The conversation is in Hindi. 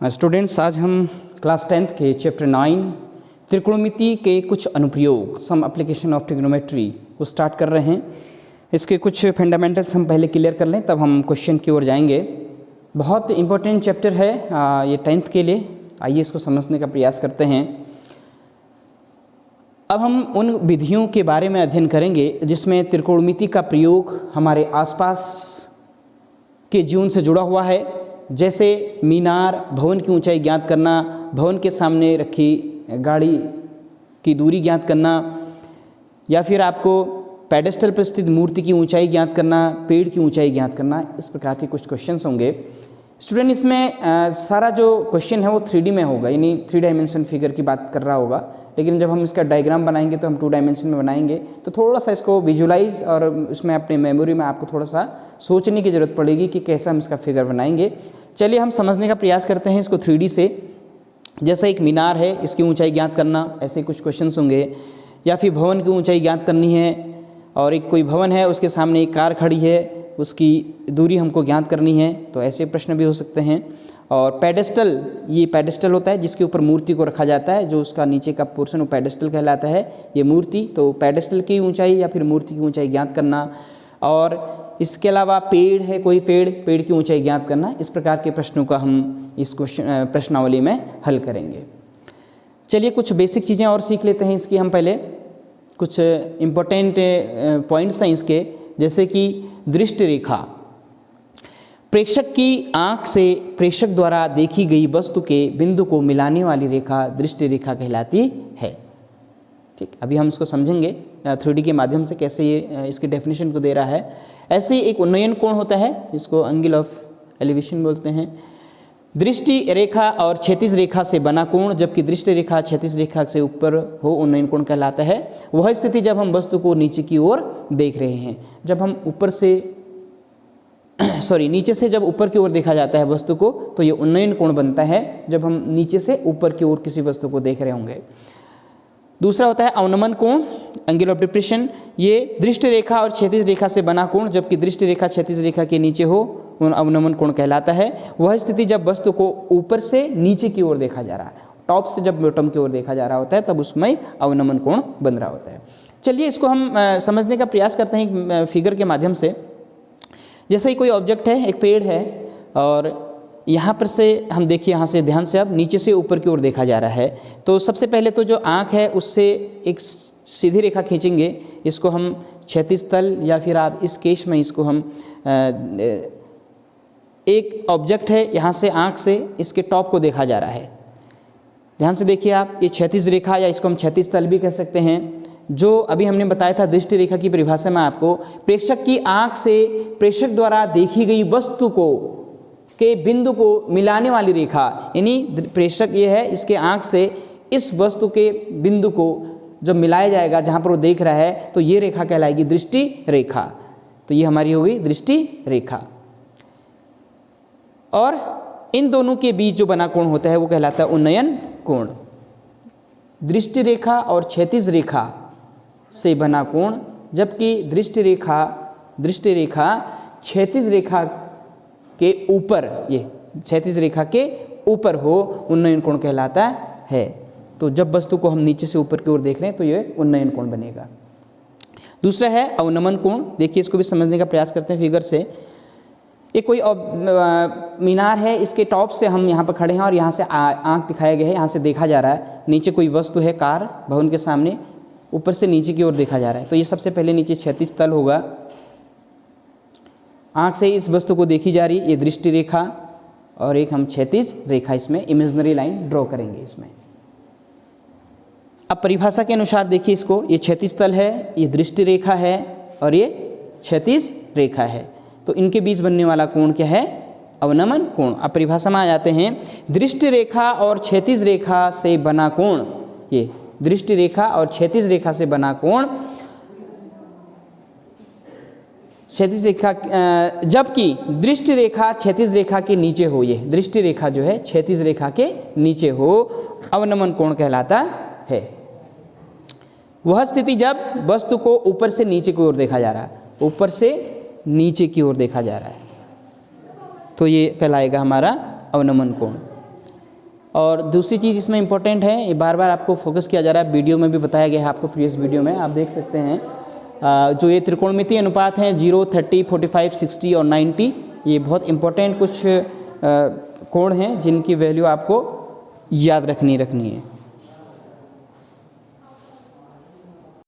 स्टूडेंट्स, आज हम क्लास 10th के चैप्टर 9 त्रिकोणमिति के कुछ अनुप्रयोग सम एप्लीकेशन ऑफ ट्रिग्नोमेट्री को स्टार्ट कर रहे हैं। इसके कुछ फंडामेंटल्स हम पहले क्लियर कर लें, तब हम क्वेश्चन की ओर जाएंगे। बहुत इंपॉर्टेंट चैप्टर है ये 10th के लिए। आइए इसको समझने का प्रयास करते हैं। अब हम उन विधियों के बारे में अध्ययन करेंगे जिसमें त्रिकोणमिति का प्रयोग हमारे आसपास के जीवन से जुड़ा हुआ है, जैसे मीनार, भवन की ऊंचाई ज्ञात करना, भवन के सामने रखी गाड़ी की दूरी ज्ञात करना, या फिर आपको पेडेस्टल पर स्थित मूर्ति की ऊंचाई ज्ञात करना, पेड़ की ऊंचाई ज्ञात करना। इस प्रकार के कुछ क्वेश्चंस होंगे। स्टूडेंट, इसमें सारा जो क्वेश्चन है वो 3D में होगा, यानी 3 डायमेंशन फिगर की बात कर रहा होगा। लेकिन जब हम इसका डायग्राम बनाएंगे तो हम 2 डायमेंशन में बनाएंगे, तो थोड़ा सा इसको विजुलाइज और उसमें अपने मेमोरी में आपको थोड़ा सा सोचने की ज़रूरत पड़ेगी कि कैसा हम इसका फिगर बनाएंगे। चलिए हम समझने का प्रयास करते हैं इसको 3D से। जैसा एक मीनार है, इसकी ऊंचाई ज्ञात करना, ऐसे कुछ क्वेश्चंस होंगे। या फिर भवन की ऊंचाई ज्ञात करनी है, और एक कोई भवन है उसके सामने एक कार खड़ी है, उसकी दूरी हमको ज्ञात करनी है, तो ऐसे प्रश्न भी हो सकते हैं। और पेडेस्टल, ये पेडेस्टल होता है जिसके ऊपर मूर्ति को रखा जाता है, जो उसका नीचे का पोर्शन वो पेडेस्टल कहलाता है, ये मूर्ति। तो पेडेस्टल की ऊंचाई या फिर मूर्ति की ऊंचाई ज्ञात करना। और इसके अलावा पेड़ है, कोई पेड़ की ऊंचाई ज्ञात करना। इस प्रकार के प्रश्नों का हम इस क्वेश्चन प्रश्नावली में हल करेंगे। चलिए कुछ बेसिक चीज़ें और सीख लेते हैं इसकी। हम पहले कुछ इम्पोर्टेंट पॉइंट्स हैं इसके, जैसे कि दृष्टि रेखा। प्रेक्षक की आंख से प्रेक्षक द्वारा देखी गई वस्तु के बिंदु को मिलाने वाली रेखा दृष्टि रेखा कहलाती है। ठीक, अभी हम इसको समझेंगे 3D के माध्यम से कैसे ये इसके डेफिनेशन को दे रहा है। ऐसे ही एक उन्नयन कोण होता है जिसको एंगल ऑफ एलिवेशन बोलते हैं। दृष्टि रेखा और क्षैतिज रेखा से बना कोण, जबकि दृष्टि रेखा क्षैतिज रेखा से ऊपर हो, उन्नयन कोण कहलाता है। वह स्थिति जब हम वस्तु को नीचे की ओर देख रहे हैं। जब हम ऊपर से नीचे से जब ऊपर की ओर देखा जाता है वस्तु को, तो ये उन्नयन कोण बनता है जब हम नीचे से ऊपर की ओर किसी वस्तु को देख रहे होंगे। दूसरा होता है अवनमन कोण, एंगल ऑफ डिप्रेशन। ये दृष्टि रेखा और क्षैतिज रेखा से बना कोण, जबकि दृष्टि रेखा क्षैतिज रेखा के नीचे हो, अवनमन कोण कहलाता है। वह स्थिति जब वस्तु को ऊपर से नीचे की ओर देखा जा रहा है, टॉप से जब बॉटम की ओर देखा जा रहा होता है, तब उसमें अवनमन कोण बन रहा होता है। चलिए इसको हम समझने का प्रयास करते हैं फिगर के माध्यम से। जैसे ही कोई ऑब्जेक्ट है, एक पेड़ है, और यहाँ पर से हम देखिए, यहाँ से ध्यान से अब नीचे से ऊपर की ओर देखा जा रहा है। तो सबसे पहले तो जो आँख है उससे एक सीधी रेखा खींचेंगे। इसको हम क्षैतिज तल, या फिर आप इस केस में इसको हम एक ऑब्जेक्ट है, यहाँ से आँख से इसके टॉप को देखा जा रहा है। ध्यान से देखिए आप, ये क्षैतिज रेखा या इसको हम क्षैतिज तल भी कह सकते हैं। जो अभी हमने बताया था दृष्टि रेखा की परिभाषा में आपको, प्रेक्षक की आँख से प्रेक्षक द्वारा देखी गई वस्तु को के बिंदु को मिलाने वाली रेखा, यानी प्रेक्षक ये है, इसके आँख से इस वस्तु के बिंदु को जब मिलाया जाएगा जहाँ पर वो देख रहा है, तो ये रेखा कहलाएगी दृष्टि रेखा। तो ये हमारी हो गई दृष्टि रेखा। और इन दोनों के बीच जो बना कोण होता है वो कहलाता है उन्नयन कोण। दृष्टि रेखा और क्षैतिज रेखा से बना कोण, जबकि दृष्टि रेखा क्षैतिज रेखा के ऊपर, ये क्षैतिज रेखा के ऊपर हो, उन्नयन कोण कहलाता है। तो जब वस्तु को हम नीचे से ऊपर की ओर देख रहे हैं तो ये उन्नयन कोण बनेगा। दूसरा है अवनमन कोण। देखिए इसको भी समझने का प्रयास करते हैं फिगर से। ये कोई मीनार है, इसके टॉप से हम यहाँ पर खड़े हैं और यहाँ से आँख दिखाया गया है, यहाँ से देखा जा रहा है। नीचे कोई वस्तु है, कार, भवन के सामने, ऊपर से नीचे की ओर देखा जा रहा है। तो ये सबसे पहले नीचे क्षैतिज तल होगा, आँख से इस वस्तु को देखी जा रही, ये दृष्टि रेखा, और एक हम क्षैतिज रेखा इसमें इमेजिनरी लाइन ड्रॉ करेंगे इसमें। अब परिभाषा के अनुसार देखिए इसको, ये क्षैतिज तल है, ये दृष्टि रेखा है, और ये क्षैतिज रेखा है। तो इनके बीच बनने वाला कोण क्या है? अवनमन कोण। अब परिभाषा में आ जाते हैं। दृष्टि रेखा और क्षैतिज रेखा से बना कोण, ये दृष्टि रेखा और क्षैतिज रेखा से बना कोण, क्षैतिज रेखा, जबकि दृष्टि रेखा क्षैतिज रेखा के नीचे हो, ये दृष्टि रेखा जो है क्षैतिज रेखा के नीचे हो, अवनमन कोण कहलाता है। वह स्थिति जब वस्तु को ऊपर से नीचे की ओर देखा जा रहा है, ऊपर से नीचे की ओर देखा जा रहा है, तो ये कहलाएगा हमारा अवनमन कोण। और दूसरी चीज़ इसमें इम्पोर्टेंट है, ये बार बार आपको फोकस किया जा रहा है, वीडियो में भी बताया गया है आपको, प्रीवियस वीडियो में आप देख सकते हैं जो ये त्रिकोणमितीय अनुपात हैं 0, 30, 45, 60 और 90, ये बहुत इम्पोर्टेंट कुछ कोण हैं जिनकी वैल्यू आपको याद रखनी है।